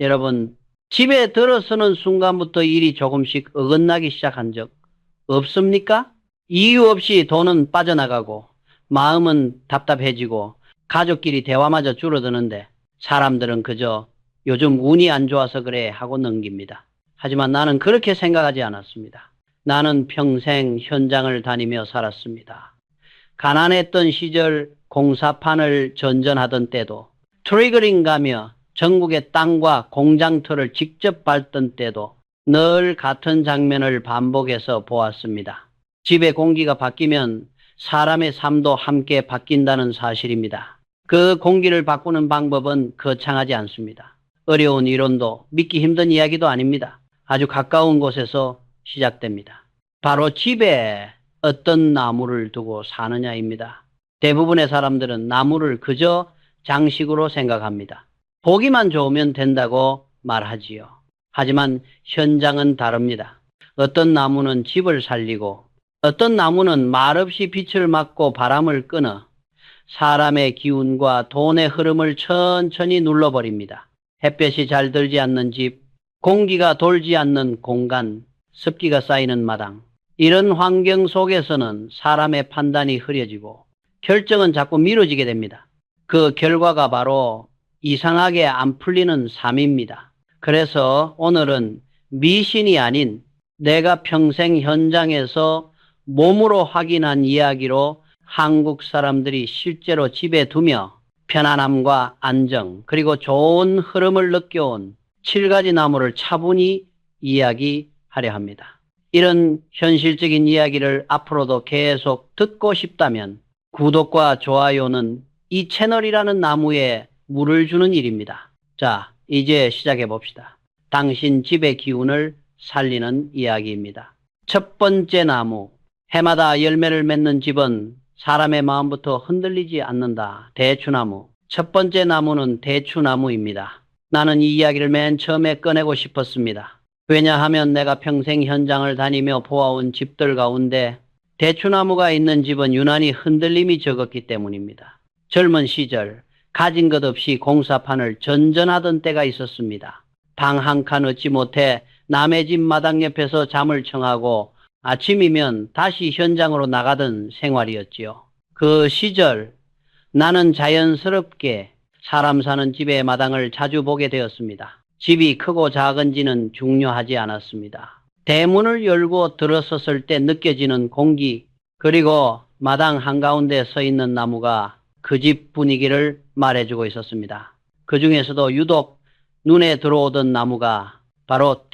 여러분, 집에 들어서는 순간부터 일이 조금씩 어긋나기 시작한 적 없습니까? 이유 없이 돈은 빠져나가고 마음은 답답해지고 가족끼리 대화마저 줄어드는데 사람들은 그저 요즘 운이 안 좋아서 그래 하고 넘깁니다. 하지만 나는 그렇게 생각하지 않았습니다. 나는 평생 현장을 다니며 살았습니다. 가난했던 시절 공사판을 전전하던 때도 트리거링 가며 전국의 땅과 공장터를 직접 밟던 때도 늘 같은 장면을 반복해서 보았습니다. 집의 공기가 바뀌면 사람의 삶도 함께 바뀐다는 사실입니다. 그 공기를 바꾸는 방법은 거창하지 않습니다. 어려운 이론도 믿기 힘든 이야기도 아닙니다. 아주 가까운 곳에서 시작됩니다. 바로 집에 어떤 나무를 두고 사느냐입니다. 대부분의 사람들은 나무를 그저 장식으로 생각합니다. 보기만 좋으면 된다고 말하지요. 하지만 현장은 다릅니다. 어떤 나무는 집을 살리고 어떤 나무는 말없이 빛을 막고 바람을 끊어 사람의 기운과 돈의 흐름을 천천히 눌러버립니다. 햇볕이 잘 들지 않는 집, 공기가 돌지 않는 공간, 습기가 쌓이는 마당. 이런 환경 속에서는 사람의 판단이 흐려지고 결정은 자꾸 미뤄지게 됩니다. 그 결과가 바로 이상하게 안 풀리는 삶입니다. 그래서 오늘은 미신이 아닌 내가 평생 현장에서 몸으로 확인한 이야기로 한국 사람들이 실제로 집에 두며 편안함과 안정 그리고 좋은 흐름을 느껴온 7가지 나무를 차분히 이야기하려 합니다. 이런 현실적인 이야기를 앞으로도 계속 듣고 싶다면 구독과 좋아요는 이 채널이라는 나무에 물을 주는 일입니다. 자, 이제 시작해 봅시다. 당신 집의 기운을 살리는 이야기입니다. 첫 번째 나무, 해마다 열매를 맺는 집은 사람의 마음부터 흔들리지 않는다. 대추나무. 첫 번째 나무는 대추나무입니다. 나는 이 이야기를 맨 처음에 꺼내고 싶었습니다. 왜냐하면 내가 평생 현장을 다니며 보아온 집들 가운데 대추나무가 있는 집은 유난히 흔들림이 적었기 때문입니다. 젊은 시절 가진 것 없이 공사판을 전전하던 때가 있었습니다. 방 한 칸 얻지 못해 남의 집 마당 옆에서 잠을 청하고 아침이면 다시 현장으로 나가던 생활이었지요. 그 시절 나는 자연스럽게 사람 사는 집의 마당을 자주 보게 되었습니다. 집이 크고 작은지는 중요하지 않았습니다. 대문을 열고 들어섰을 때 느껴지는 공기, 그리고 마당 한가운데 서 있는 나무가 그 집 분위기를 말해주고 있었습니다. 그 중에서도 유독 눈에 들어오던 나무가 바로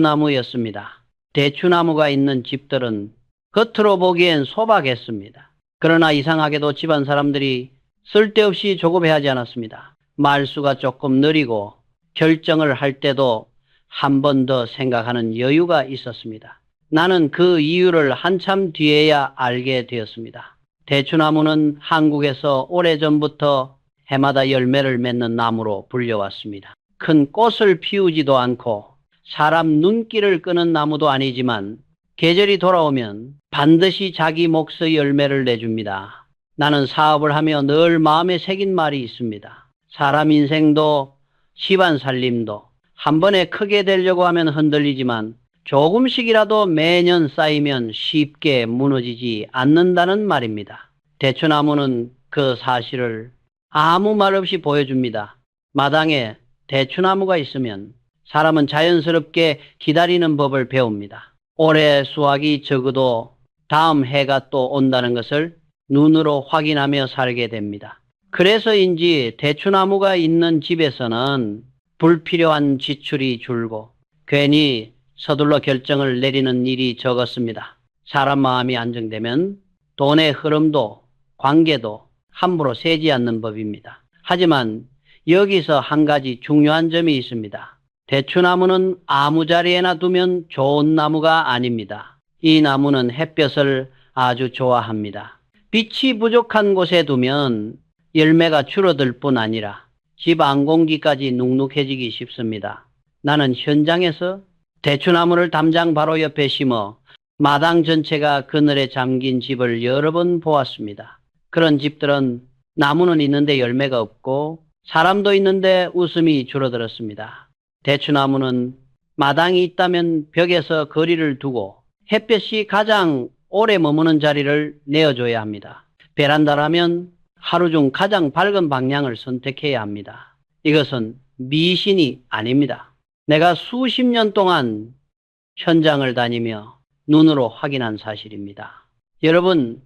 대추나무였습니다. 대추나무가 있는 집들은 겉으로 보기엔 소박했습니다. 그러나 이상하게도 집안 사람들이 쓸데없이 조급해하지 않았습니다. 말수가 조금 느리고 결정을 할 때도 한 번 더 생각하는 여유가 있었습니다. 나는 그 이유를 한참 뒤에야 알게 되었습니다. 대추나무는 한국에서 오래전부터 해마다 열매를 맺는 나무로 불려왔습니다. 큰 꽃을 피우지도 않고 사람 눈길을 끄는 나무도 아니지만 계절이 돌아오면 반드시 자기 몫의 열매를 내줍니다. 나는 사업을 하며 늘 마음에 새긴 말이 있습니다. 사람 인생도 집안 살림도 한 번에 크게 되려고 하면 흔들리지만 조금씩이라도 매년 쌓이면 쉽게 무너지지 않는다는 말입니다. 대추나무는 그 사실을 아무 말 없이 보여줍니다. 마당에 대추나무가 있으면 사람은 자연스럽게 기다리는 법을 배웁니다. 올해 수확이 적어도 다음 해가 또 온다는 것을 눈으로 확인하며 살게 됩니다. 그래서인지 대추나무가 있는 집에서는 불필요한 지출이 줄고 괜히 서둘러 결정을 내리는 일이 적었습니다. 사람 마음이 안정되면 돈의 흐름도 관계도 함부로 새지 않는 법입니다. 하지만 여기서 한 가지 중요한 점이 있습니다. 대추나무는 아무 자리에나 두면 좋은 나무가 아닙니다. 이 나무는 햇볕을 아주 좋아합니다. 빛이 부족한 곳에 두면 열매가 줄어들 뿐 아니라 집 안공기까지 눅눅해지기 쉽습니다. 나는 현장에서 대추나무를 담장 바로 옆에 심어 마당 전체가 그늘에 잠긴 집을 여러 번 보았습니다. 그런 집들은 나무는 있는데 열매가 없고 사람도 있는데 웃음이 줄어들었습니다. 대추나무는 마당이 있다면 벽에서 거리를 두고 햇볕이 가장 오래 머무는 자리를 내어줘야 합니다. 베란다라면 하루 중 가장 밝은 방향을 선택해야 합니다. 이것은 미신이 아닙니다. 내가 수십 년 동안 현장을 다니며 눈으로 확인한 사실입니다. 여러분,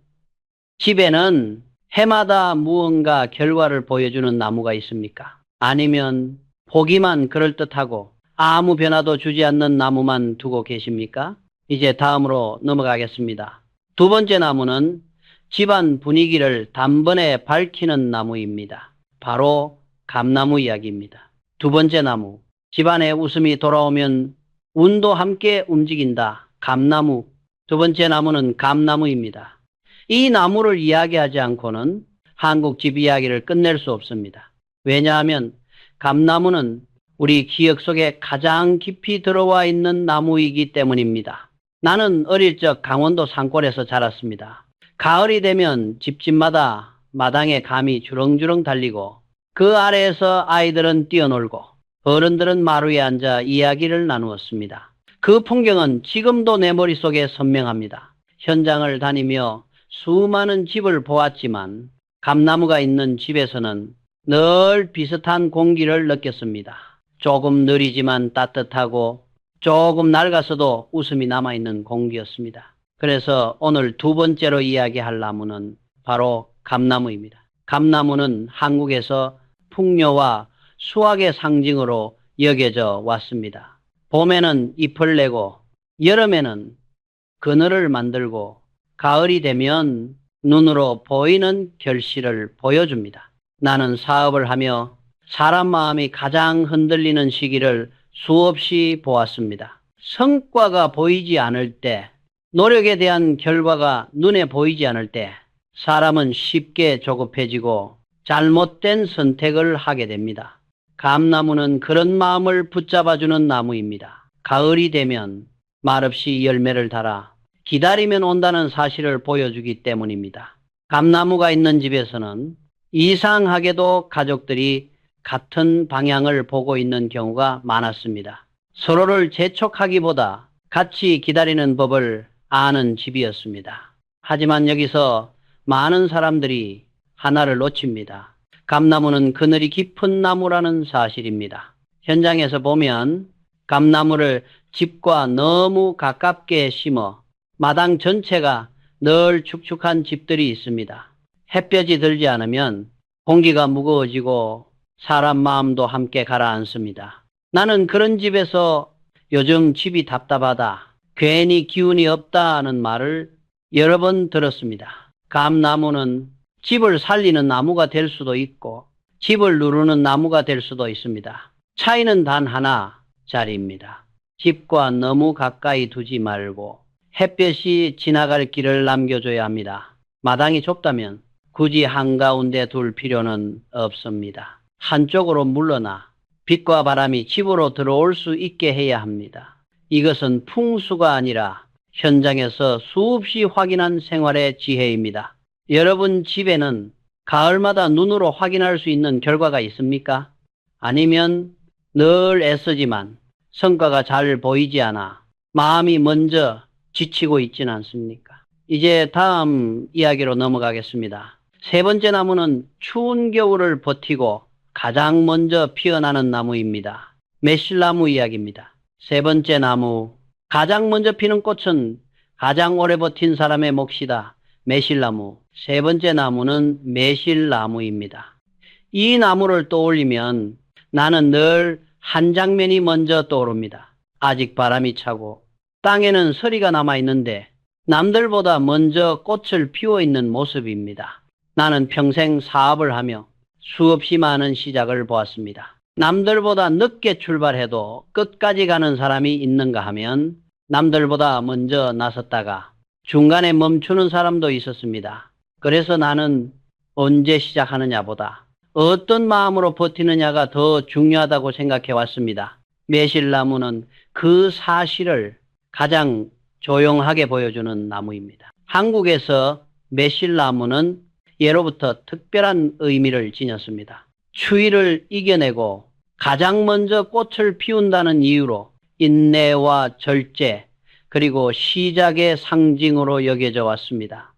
집에는 해마다 무언가 결과를 보여주는 나무가 있습니까? 아니면 보기만 그럴듯하고 아무 변화도 주지 않는 나무만 두고 계십니까? 이제 다음으로 넘어가겠습니다. 두 번째 나무는 집안 분위기를 단번에 밝히는 나무입니다. 바로 감나무 이야기입니다. 두 번째 나무, 집안에 웃음이 돌아오면 운도 함께 움직인다. 감나무. 두 번째 나무는 감나무입니다. 이 나무를 이야기하지 않고는 한국 집 이야기를 끝낼 수 없습니다. 왜냐하면 감나무는 우리 기억 속에 가장 깊이 들어와 있는 나무이기 때문입니다. 나는 어릴 적 강원도 산골에서 자랐습니다. 가을이 되면 집집마다 마당에 감이 주렁주렁 달리고 그 아래에서 아이들은 뛰어놀고 어른들은 마루에 앉아 이야기를 나누었습니다. 그 풍경은 지금도 내 머릿속에 선명합니다. 현장을 다니며 수많은 집을 보았지만 감나무가 있는 집에서는 늘 비슷한 공기를 느꼈습니다. 조금 느리지만 따뜻하고 조금 낡아서도 웃음이 남아있는 공기였습니다. 그래서 오늘 두 번째로 이야기할 나무는 바로 감나무입니다. 감나무는 한국에서 풍요와 수확의 상징으로 여겨져 왔습니다. 봄에는 잎을 내고 여름에는 그늘을 만들고 가을이 되면 눈으로 보이는 결실을 보여줍니다. 나는 사업을 하며 사람 마음이 가장 흔들리는 시기를 수없이 보았습니다. 성과가 보이지 않을 때, 노력에 대한 결과가 눈에 보이지 않을 때 사람은 쉽게 조급해지고 잘못된 선택을 하게 됩니다. 감나무는 그런 마음을 붙잡아주는 나무입니다. 가을이 되면 말없이 열매를 달아 기다리면 온다는 사실을 보여주기 때문입니다. 감나무가 있는 집에서는 이상하게도 가족들이 같은 방향을 보고 있는 경우가 많았습니다. 서로를 재촉하기보다 같이 기다리는 법을 아는 집이었습니다. 하지만 여기서 많은 사람들이 하나를 놓칩니다. 감나무는 그늘이 깊은 나무라는 사실입니다. 현장에서 보면 감나무를 집과 너무 가깝게 심어 마당 전체가 늘 축축한 집들이 있습니다. 햇볕이 들지 않으면 공기가 무거워지고 사람 마음도 함께 가라앉습니다. 나는 그런 집에서 요즘 집이 답답하다, 괜히 기운이 없다는 말을 여러 번 들었습니다. 감나무는 집을 살리는 나무가 될 수도 있고 집을 누르는 나무가 될 수도 있습니다. 차이는 단 하나, 자리입니다. 집과 너무 가까이 두지 말고 햇볕이 지나갈 길을 남겨줘야 합니다. 마당이 좁다면 굳이 한가운데 둘 필요는 없습니다. 한쪽으로 물러나 빛과 바람이 집으로 들어올 수 있게 해야 합니다. 이것은 풍수가 아니라 현장에서 수없이 확인한 생활의 지혜입니다. 여러분 집에는 가을마다 눈으로 확인할 수 있는 결과가 있습니까? 아니면 늘 애쓰지만 성과가 잘 보이지 않아 마음이 먼저 지치고 있지는 않습니까? 이제 다음 이야기로 넘어가겠습니다. 세 번째 나무는 추운 겨울을 버티고 가장 먼저 피어나는 나무입니다. 매실나무 이야기입니다. 세 번째 나무, 가장 먼저 피는 꽃은 가장 오래 버틴 사람의 몫이다. 매실나무. 세 번째 나무는 매실나무입니다. 이 나무를 떠올리면 나는 늘 한 장면이 먼저 떠오릅니다. 아직 바람이 차고 땅에는 서리가 남아있는데 남들보다 먼저 꽃을 피워 있는 모습입니다. 나는 평생 사업을 하며 수없이 많은 시작을 보았습니다. 남들보다 늦게 출발해도 끝까지 가는 사람이 있는가 하면 남들보다 먼저 나섰다가 중간에 멈추는 사람도 있었습니다. 그래서 나는 언제 시작하느냐보다 어떤 마음으로 버티느냐가 더 중요하다고 생각해 왔습니다. 매실나무는 그 사실을 가장 조용하게 보여주는 나무입니다. 한국에서 매실나무는 예로부터 특별한 의미를 지녔습니다. 추위를 이겨내고 가장 먼저 꽃을 피운다는 이유로 인내와 절제, 그리고 시작의 상징으로 여겨져 왔습니다.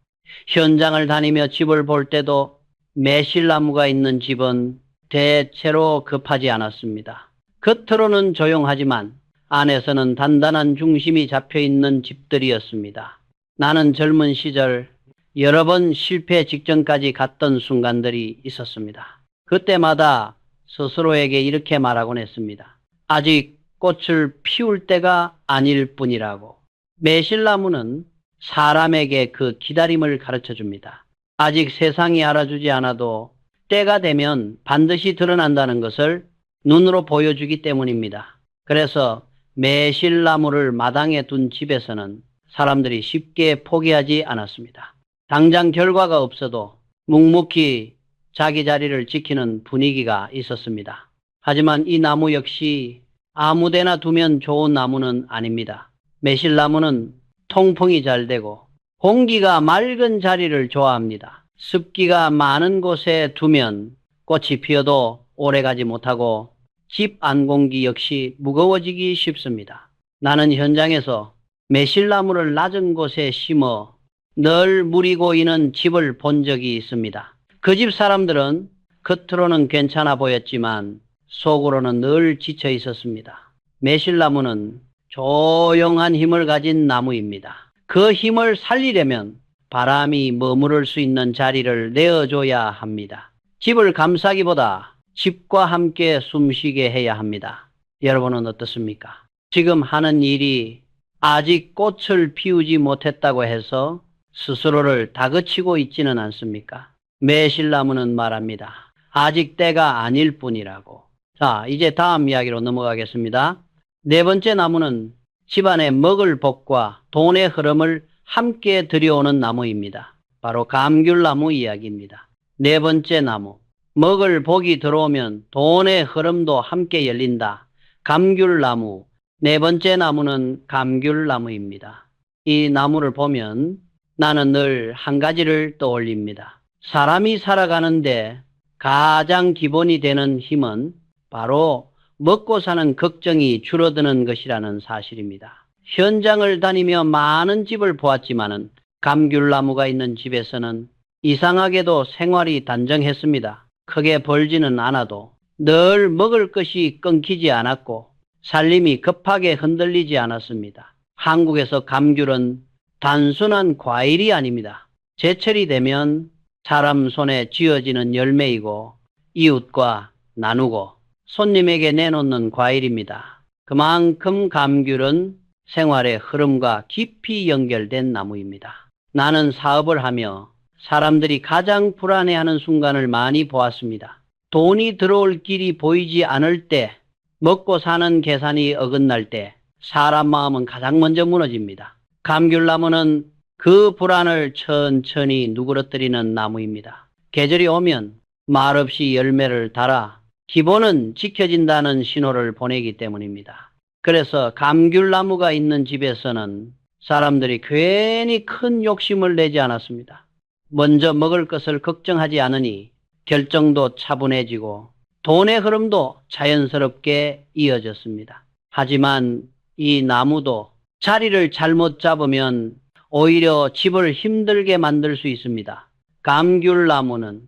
현장을 다니며 집을 볼 때도 매실나무가 있는 집은 대체로 급하지 않았습니다. 겉으로는 조용하지만 안에서는 단단한 중심이 잡혀 있는 집들이었습니다. 나는 젊은 시절 여러 번 실패 직전까지 갔던 순간들이 있었습니다. 그때마다 스스로에게 이렇게 말하곤 했습니다. 아직 꽃을 피울 때가 아닐 뿐이라고. 매실나무는 사람에게 그 기다림을 가르쳐 줍니다. 아직 세상이 알아주지 않아도 때가 되면 반드시 드러난다는 것을 눈으로 보여주기 때문입니다. 그래서 매실나무를 마당에 둔 집에서는 사람들이 쉽게 포기하지 않았습니다. 당장 결과가 없어도 묵묵히 자기 자리를 지키는 분위기가 있었습니다. 하지만 이 나무 역시 아무데나 두면 좋은 나무는 아닙니다. 매실나무는 통풍이 잘 되고 공기가 맑은 자리를 좋아합니다. 습기가 많은 곳에 두면 꽃이 피어도 오래가지 못하고 집 안 공기 역시 무거워지기 쉽습니다. 나는 현장에서 매실나무를 낮은 곳에 심어 늘 물이 고이는 집을 본 적이 있습니다. 그 집 사람들은 겉으로는 괜찮아 보였지만 속으로는 늘 지쳐 있었습니다. 매실나무는 조용한 힘을 가진 나무입니다. 그 힘을 살리려면 바람이 머무를 수 있는 자리를 내어줘야 합니다. 집을 감싸기보다 집과 함께 숨쉬게 해야 합니다. 여러분은 어떻습니까? 지금 하는 일이 아직 꽃을 피우지 못했다고 해서 스스로를 다그치고 있지는 않습니까? 매실나무는 말합니다. 아직 때가 아닐 뿐이라고. 자, 이제 다음 이야기로 넘어가겠습니다. 네 번째 나무는 집안에 먹을 복과 돈의 흐름을 함께 들여오는 나무입니다. 바로 감귤나무 이야기입니다. 네 번째 나무. 먹을 복이 들어오면 돈의 흐름도 함께 열린다. 감귤나무. 네 번째 나무는 감귤나무입니다. 이 나무를 보면 나는 늘 한 가지를 떠올립니다. 사람이 살아가는데 가장 기본이 되는 힘은 바로 먹고 사는 걱정이 줄어드는 것이라는 사실입니다. 현장을 다니며 많은 집을 보았지만은 감귤나무가 있는 집에서는 이상하게도 생활이 단정했습니다. 크게 벌지는 않아도 늘 먹을 것이 끊기지 않았고 살림이 급하게 흔들리지 않았습니다. 한국에서 감귤은 단순한 과일이 아닙니다. 제철이 되면 사람 손에 쥐어지는 열매이고 이웃과 나누고 손님에게 내놓는 과일입니다. 그만큼 감귤은 생활의 흐름과 깊이 연결된 나무입니다. 나는 사업을 하며 사람들이 가장 불안해하는 순간을 많이 보았습니다. 돈이 들어올 길이 보이지 않을 때, 먹고 사는 계산이 어긋날 때 사람 마음은 가장 먼저 무너집니다. 감귤나무는 그 불안을 천천히 누그러뜨리는 나무입니다. 계절이 오면 말없이 열매를 달아 기본은 지켜진다는 신호를 보내기 때문입니다. 그래서 감귤나무가 있는 집에서는 사람들이 괜히 큰 욕심을 내지 않았습니다. 먼저 먹을 것을 걱정하지 않으니 결정도 차분해지고 돈의 흐름도 자연스럽게 이어졌습니다. 하지만 이 나무도 자리를 잘못 잡으면 오히려 집을 힘들게 만들 수 있습니다. 감귤나무는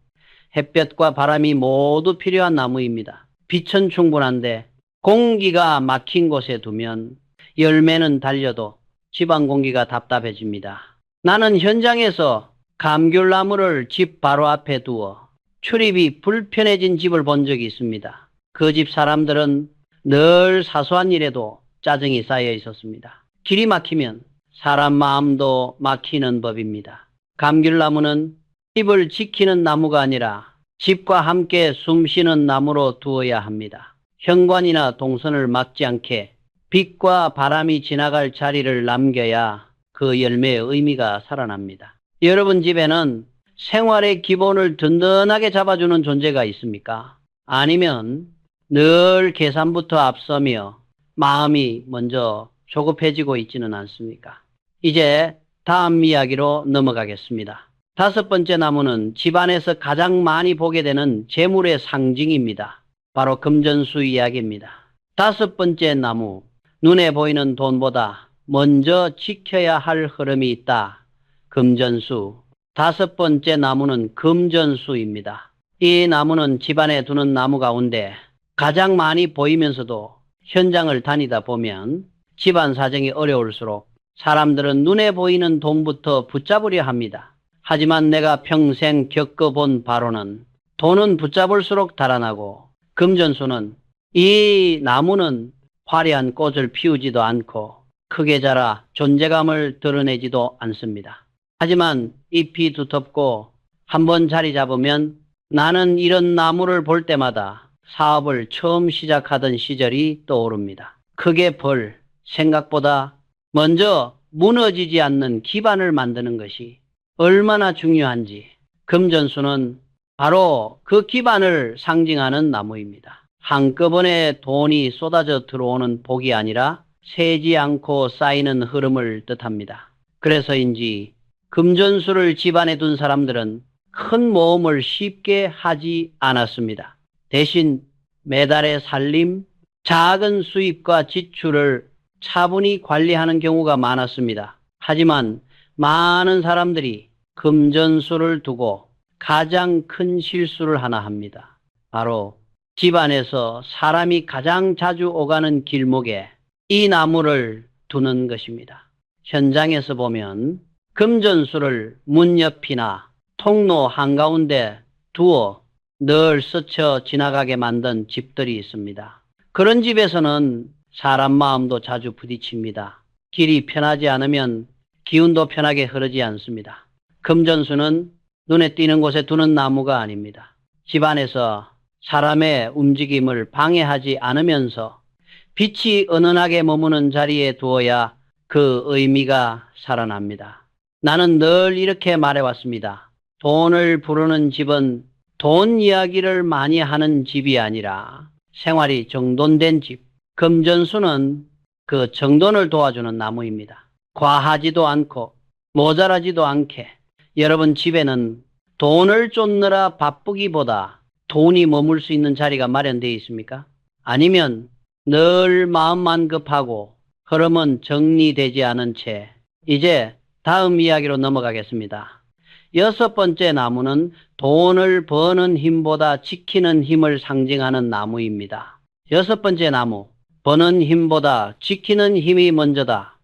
햇볕과 바람이 모두 필요한 나무입니다. 빛은 충분한데 공기가 막힌 곳에 두면 열매는 달려도 집안 공기가 답답해집니다. 나는 현장에서 감귤나무를 집 바로 앞에 두어 출입이 불편해진 집을 본 적이 있습니다. 그 집 사람들은 늘 사소한 일에도 짜증이 쌓여 있었습니다. 길이 막히면 사람 마음도 막히는 법입니다. 감귤나무는 집을 지키는 나무가 아니라 집과 함께 숨쉬는 나무로 두어야 합니다. 현관이나 동선을 막지 않게 빛과 바람이 지나갈 자리를 남겨야 그 열매의 의미가 살아납니다. 여러분 집에는 생활의 기본을 든든하게 잡아주는 존재가 있습니까? 아니면 늘 계산부터 앞서며 마음이 먼저 조급해지고 있지는 않습니까? 이제 다음 이야기로 넘어가겠습니다. 다섯 번째 나무는 집안에서 가장 많이 보게 되는 재물의 상징입니다. 바로 금전수 이야기입니다. 다섯 번째 나무, 눈에 보이는 돈보다 먼저 지켜야 할 흐름이 있다. 금전수. 다섯 번째 나무는 금전수입니다. 이 나무는 집안에 두는 나무 가운데 가장 많이 보이면서도 현장을 다니다 보면 집안 사정이 어려울수록 사람들은 눈에 보이는 돈부터 붙잡으려 합니다. 하지만 내가 평생 겪어본 바로는 돈은 붙잡을수록 달아나고 금전수는 이 나무는 화려한 꽃을 피우지도 않고 크게 자라 존재감을 드러내지도 않습니다. 하지만 잎이 두텁고 한번 자리 잡으면 나는 이런 나무를 볼 때마다 사업을 처음 시작하던 시절이 떠오릅니다. 크게 벌 생각보다 먼저 무너지지 않는 기반을 만드는 것이 얼마나 중요한지 금전수는 바로 그 기반을 상징하는 나무입니다. 한꺼번에 돈이 쏟아져 들어오는 복이 아니라 새지 않고 쌓이는 흐름을 뜻합니다. 그래서인지 금전수를 집안에 둔 사람들은 큰 모험을 쉽게 하지 않았습니다. 대신 매달의 살림, 작은 수입과 지출을 차분히 관리하는 경우가 많았습니다. 하지만 많은 사람들이 금전수를 두고 가장 큰 실수를 하나 합니다. 바로 집안에서 사람이 가장 자주 오가는 길목에 이 나무를 두는 것입니다. 현장에서 보면 금전수를 문 옆이나 통로 한가운데 두어 늘 스쳐 지나가게 만든 집들이 있습니다. 그런 집에서는 사람 마음도 자주 부딪힙니다. 길이 편하지 않으면 기운도 편하게 흐르지 않습니다. 금전수는 눈에 띄는 곳에 두는 나무가 아닙니다. 집안에서 사람의 움직임을 방해하지 않으면서 빛이 은은하게 머무는 자리에 두어야 그 의미가 살아납니다. 나는 늘 이렇게 말해왔습니다. 돈을 부르는 집은 돈 이야기를 많이 하는 집이 아니라 생활이 정돈된 집. 금전수는 그 정돈을 도와주는 나무입니다. 과하지도 않고 모자라지도 않게 여러분 집에는 돈을 쫓느라 바쁘기보다 돈이 머물 수 있는 자리가 마련되어 있습니까? 아니면 늘 마음만 급하고 흐름은 정리되지 않은 채 이제 다음 이야기로 넘어가겠습니다. 여섯 번째 나무는 돈을 버는 힘보다 지키는 힘을 상징하는 나무입니다. 여섯 번째 나무, 버는 힘보다 지키는 힘이 먼저다.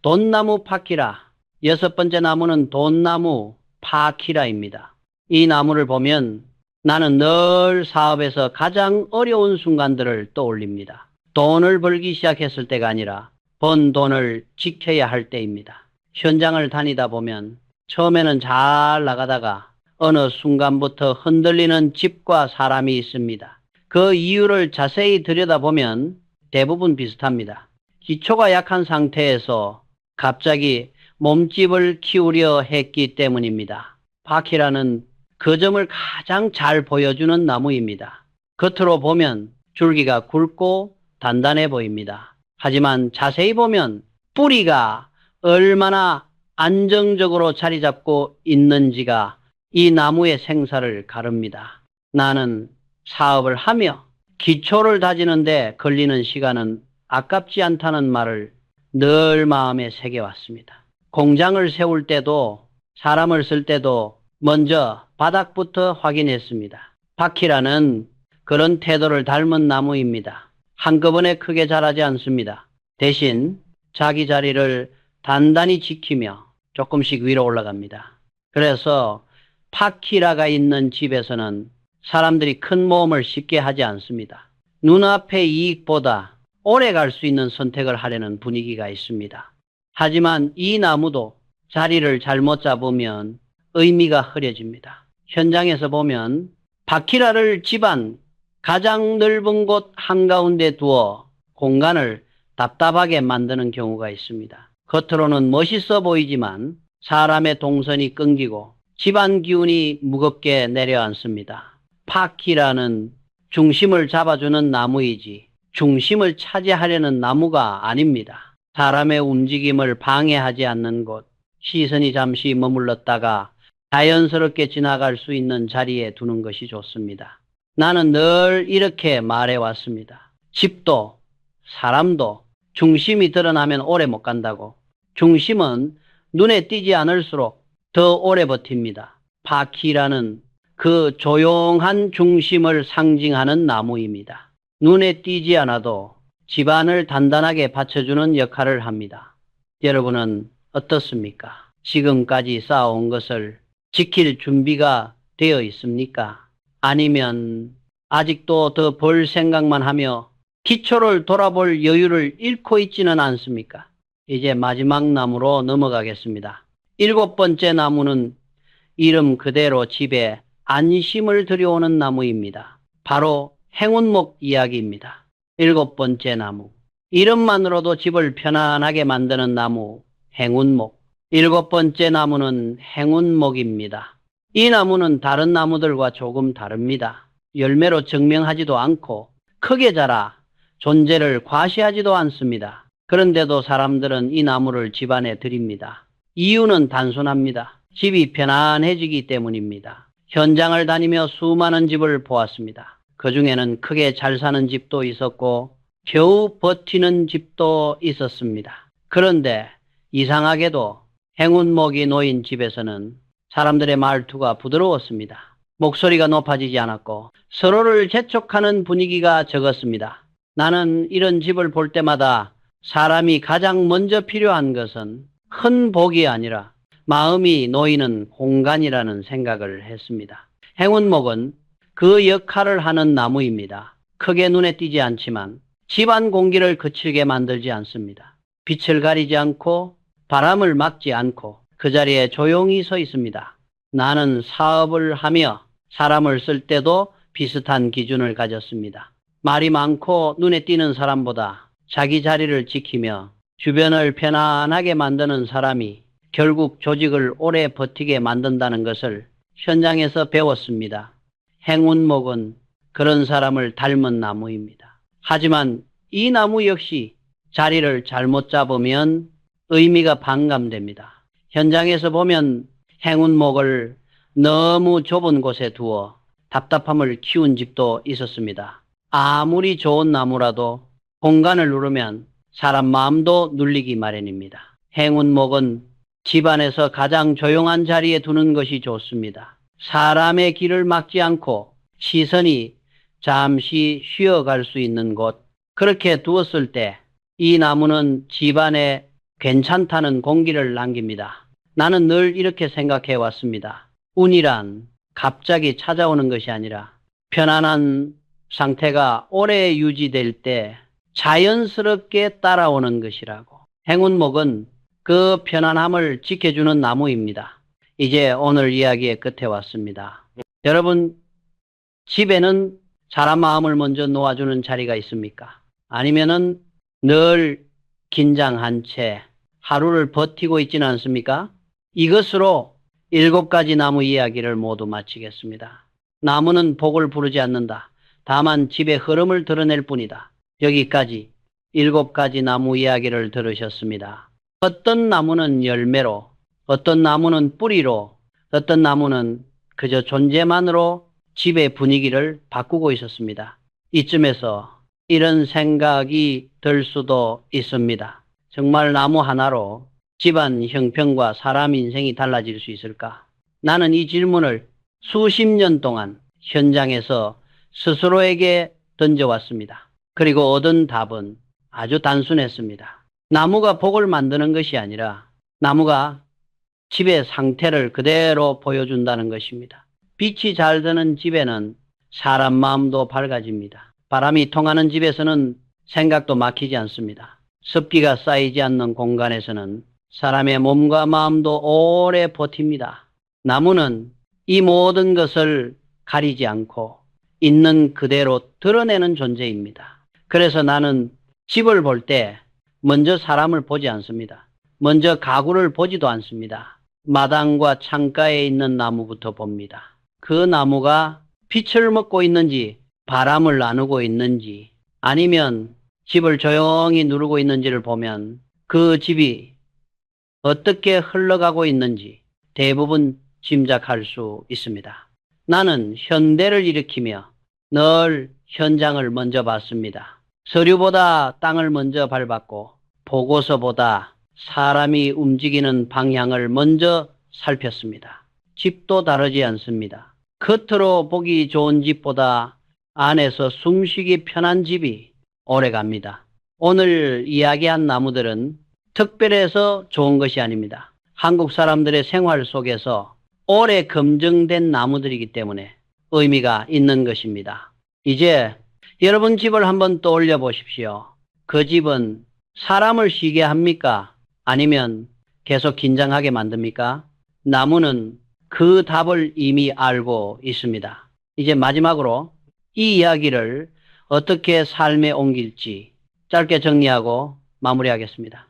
돈나무 파키라. 여섯 번째 나무는 돈나무 파키라입니다. 이 나무를 보면 나는 늘 사업에서 가장 어려운 순간들을 떠올립니다. 돈을 벌기 시작했을 때가 아니라 번 돈을 지켜야 할 때입니다. 현장을 다니다 보면 처음에는 잘 나가다가 어느 순간부터 흔들리는 집과 사람이 있습니다. 그 이유를 자세히 들여다보면 대부분 비슷합니다. 기초가 약한 상태에서 갑자기 몸집을 키우려 했기 때문입니다. 파키라는 그 점을 가장 잘 보여주는 나무입니다. 겉으로 보면 줄기가 굵고 단단해 보입니다. 하지만 자세히 보면 뿌리가 얼마나 안정적으로 자리 잡고 있는지가 이 나무의 생사를 가릅니다. 나는 사업을 하며 기초를 다지는데 걸리는 시간은 아깝지 않다는 말을 늘 마음에 새겨왔습니다. 공장을 세울 때도 사람을 쓸 때도 먼저 바닥부터 확인했습니다. 파키라는 그런 태도를 닮은 나무입니다. 한꺼번에 크게 자라지 않습니다. 대신 자기 자리를 단단히 지키며 조금씩 위로 올라갑니다. 그래서 파키라가 있는 집에서는 사람들이 큰 모험을 쉽게 하지 않습니다. 눈앞의 이익보다 오래 갈 수 있는 선택을 하려는 분위기가 있습니다. 하지만 이 나무도 자리를 잘못 잡으면 의미가 흐려집니다. 현장에서 보면 파키라를 집안 가장 넓은 곳 한가운데 두어 공간을 답답하게 만드는 경우가 있습니다. 겉으로는 멋있어 보이지만 사람의 동선이 끊기고 집안 기운이 무겁게 내려앉습니다. 파키라는 중심을 잡아주는 나무이지 중심을 차지하려는 나무가 아닙니다. 사람의 움직임을 방해하지 않는 곳, 시선이 잠시 머물렀다가 자연스럽게 지나갈 수 있는 자리에 두는 것이 좋습니다. 나는 늘 이렇게 말해왔습니다. 집도 사람도 중심이 드러나면 오래 못 간다고. 중심은 눈에 띄지 않을수록 더 오래 버팁니다. 바퀴라는 그 조용한 중심을 상징하는 나무입니다. 눈에 띄지 않아도 집안을 단단하게 받쳐주는 역할을 합니다. 여러분은 어떻습니까? 지금까지 쌓아온 것을 지킬 준비가 되어 있습니까? 아니면 아직도 더 벌 생각만 하며 기초를 돌아볼 여유를 잃고 있지는 않습니까? 이제 마지막 나무로 넘어가겠습니다. 7번째 나무는 이름 그대로 집에 안심을 들여오는 나무입니다. 바로 행운목 이야기입니다. 7번째 나무. 이름만으로도 집을 편안하게 만드는 나무, 행운목. 7번째 나무는 행운목입니다. 이 나무는 다른 나무들과 조금 다릅니다. 열매로 증명하지도 않고 크게 자라 존재를 과시하지도 않습니다. 그런데도 사람들은 이 나무를 집안에 들입니다. 이유는 단순합니다. 집이 편안해지기 때문입니다. 현장을 다니며 수많은 집을 보았습니다. 그 중에는 크게 잘 사는 집도 있었고 겨우 버티는 집도 있었습니다. 그런데 이상하게도 행운목이 놓인 집에서는 사람들의 말투가 부드러웠습니다. 목소리가 높아지지 않았고 서로를 재촉하는 분위기가 적었습니다. 나는 이런 집을 볼 때마다 사람이 가장 먼저 필요한 것은 큰 복이 아니라 마음이 놓이는 공간이라는 생각을 했습니다. 행운목은 그 역할을 하는 나무입니다. 크게 눈에 띄지 않지만 집안 공기를 거칠게 만들지 않습니다. 빛을 가리지 않고 바람을 막지 않고 그 자리에 조용히 서 있습니다. 나는 사업을 하며 사람을 쓸 때도 비슷한 기준을 가졌습니다. 말이 많고 눈에 띄는 사람보다 자기 자리를 지키며 주변을 편안하게 만드는 사람이 결국 조직을 오래 버티게 만든다는 것을 현장에서 배웠습니다. 행운목은 그런 사람을 닮은 나무입니다. 하지만 이 나무 역시 자리를 잘못 잡으면 의미가 반감됩니다. 현장에서 보면 행운목을 너무 좁은 곳에 두어 답답함을 키운 집도 있었습니다. 아무리 좋은 나무라도 공간을 누르면 사람 마음도 눌리기 마련입니다. 행운목은 집안에서 가장 조용한 자리에 두는 것이 좋습니다. 사람의 길을 막지 않고 시선이 잠시 쉬어갈 수 있는 곳, 그렇게 두었을 때 이 나무는 집안에 괜찮다는 공기를 남깁니다. 나는 늘 이렇게 생각해 왔습니다. 운이란 갑자기 찾아오는 것이 아니라 편안한 상태가 오래 유지될 때 자연스럽게 따라오는 것이라고. 행운목은 그 편안함을 지켜주는 나무입니다. 이제 오늘 이야기의 끝에 왔습니다. 여러분, 집에는 사람 마음을 먼저 놓아주는 자리가 있습니까? 아니면은 늘 긴장한 채 하루를 버티고 있지는 않습니까? 이것으로 7가지 나무 이야기를 모두 마치겠습니다. 나무는 복을 부르지 않는다. 다만 집의 흐름을 드러낼 뿐이다. 여기까지 7가지 나무 이야기를 들으셨습니다. 어떤 나무는 열매로, 어떤 나무는 뿌리로, 어떤 나무는 그저 존재만으로 집의 분위기를 바꾸고 있었습니다. 이쯤에서 이런 생각이 들 수도 있습니다. 정말 나무 하나로 집안 형편과 사람 인생이 달라질 수 있을까? 나는 이 질문을 수십 년 동안 현장에서 스스로에게 던져왔습니다. 그리고 얻은 답은 아주 단순했습니다. 나무가 복을 만드는 것이 아니라 나무가 집의 상태를 그대로 보여준다는 것입니다. 빛이 잘 드는 집에는 사람 마음도 밝아집니다. 바람이 통하는 집에서는 생각도 막히지 않습니다. 습기가 쌓이지 않는 공간에서는 사람의 몸과 마음도 오래 버팁니다. 나무는 이 모든 것을 가리지 않고 있는 그대로 드러내는 존재입니다. 그래서 나는 집을 볼 때 먼저 사람을 보지 않습니다. 먼저 가구를 보지도 않습니다. 마당과 창가에 있는 나무부터 봅니다. 그 나무가 빛을 먹고 있는지, 바람을 나누고 있는지, 아니면 집을 조용히 누르고 있는지를 보면 그 집이 어떻게 흘러가고 있는지 대부분 짐작할 수 있습니다. 나는 현대를 일으키며 늘 현장을 먼저 봤습니다. 서류보다 땅을 먼저 밟았고 보고서보다 사람이 움직이는 방향을 먼저 살폈습니다. 집도 다르지 않습니다. 겉으로 보기 좋은 집보다 안에서 숨쉬기 편한 집이 오래갑니다. 오늘 이야기한 나무들은 특별해서 좋은 것이 아닙니다. 한국 사람들의 생활 속에서 오래 검증된 나무들이기 때문에 의미가 있는 것입니다. 이제 여러분 집을 한번 떠올려 보십시오. 그 집은 사람을 쉬게 합니까? 아니면 계속 긴장하게 만듭니까? 나무는 그 답을 이미 알고 있습니다. 이제 마지막으로 이 이야기를 어떻게 삶에 옮길지 짧게 정리하고 마무리하겠습니다.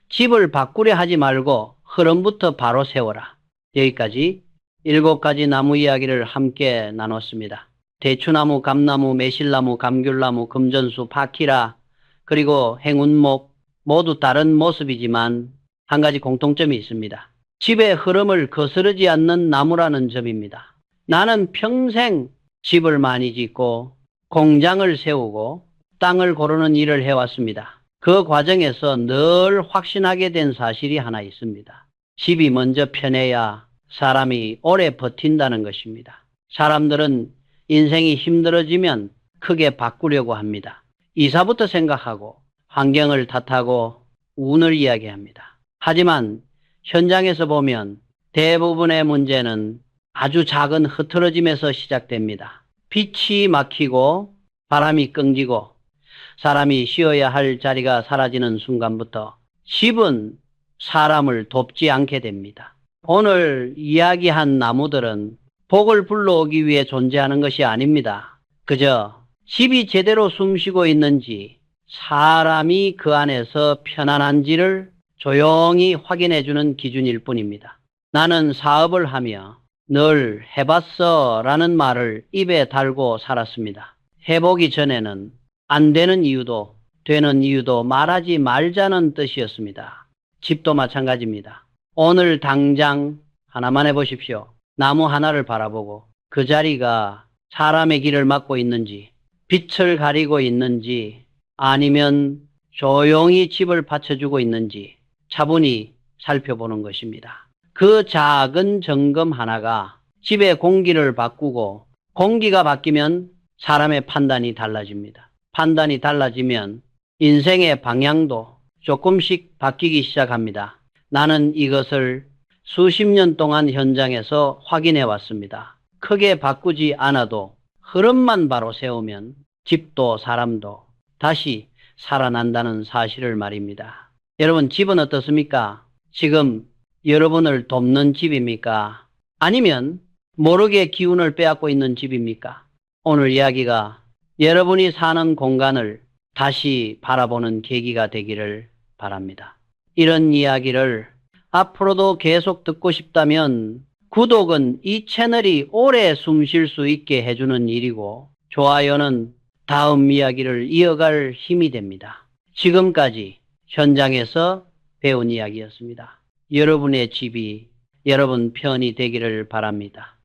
집을 바꾸려 하지 말고 흐름부터 바로 세워라. 여기까지 7가지 나무 이야기를 함께 나눴습니다. 대추나무, 감나무, 매실나무, 감귤나무, 금전수, 파키라, 그리고 행운목 모두 다른 모습이지만 한 가지 공통점이 있습니다. 집의 흐름을 거스르지 않는 나무라는 점입니다. 나는 평생 집을 많이 짓고 공장을 세우고 땅을 고르는 일을 해왔습니다. 그 과정에서 늘 확신하게 된 사실이 하나 있습니다. 집이 먼저 편해야 사람이 오래 버틴다는 것입니다. 사람들은 인생이 힘들어지면 크게 바꾸려고 합니다. 이사부터 생각하고 환경을 탓하고 운을 이야기합니다. 하지만 현장에서 보면 대부분의 문제는 아주 작은 흐트러짐에서 시작됩니다. 빛이 막히고 바람이 끊기고 사람이 쉬어야 할 자리가 사라지는 순간부터 집은 사람을 돕지 않게 됩니다. 오늘 이야기한 나무들은 복을 불러오기 위해 존재하는 것이 아닙니다. 그저 집이 제대로 숨쉬고 있는지 사람이 그 안에서 편안한지를 조용히 확인해주는 기준일 뿐입니다. 나는 사업을 하며 늘 해봤어 라는 말을 입에 달고 살았습니다. 해보기 전에는 안 되는 이유도 되는 이유도 말하지 말자는 뜻이었습니다. 집도 마찬가지입니다. 오늘 당장 하나만 해보십시오. 나무 하나를 바라보고 그 자리가 사람의 길을 막고 있는지 빛을 가리고 있는지 아니면 조용히 집을 받쳐주고 있는지 차분히 살펴보는 것입니다. 그 작은 점검 하나가 집의 공기를 바꾸고 공기가 바뀌면 사람의 판단이 달라집니다. 판단이 달라지면 인생의 방향도 조금씩 바뀌기 시작합니다. 나는 이것을 수십 년 동안 현장에서 확인해 왔습니다. 크게 바꾸지 않아도 흐름만 바로 세우면 집도 사람도 다시 살아난다는 사실을 말입니다. 여러분 집은 어떻습니까? 지금 여러분을 돕는 집입니까? 아니면 모르게 기운을 빼앗고 있는 집입니까? 오늘 이야기가 여러분이 사는 공간을 다시 바라보는 계기가 되기를 바랍니다. 이런 이야기를 앞으로도 계속 듣고 싶다면 구독은 이 채널이 오래 숨쉴 수 있게 해주는 일이고 좋아요는 다음 이야기를 이어갈 힘이 됩니다. 지금까지 현장에서 배운 이야기였습니다. 여러분의 집이 여러분 편이 되기를 바랍니다.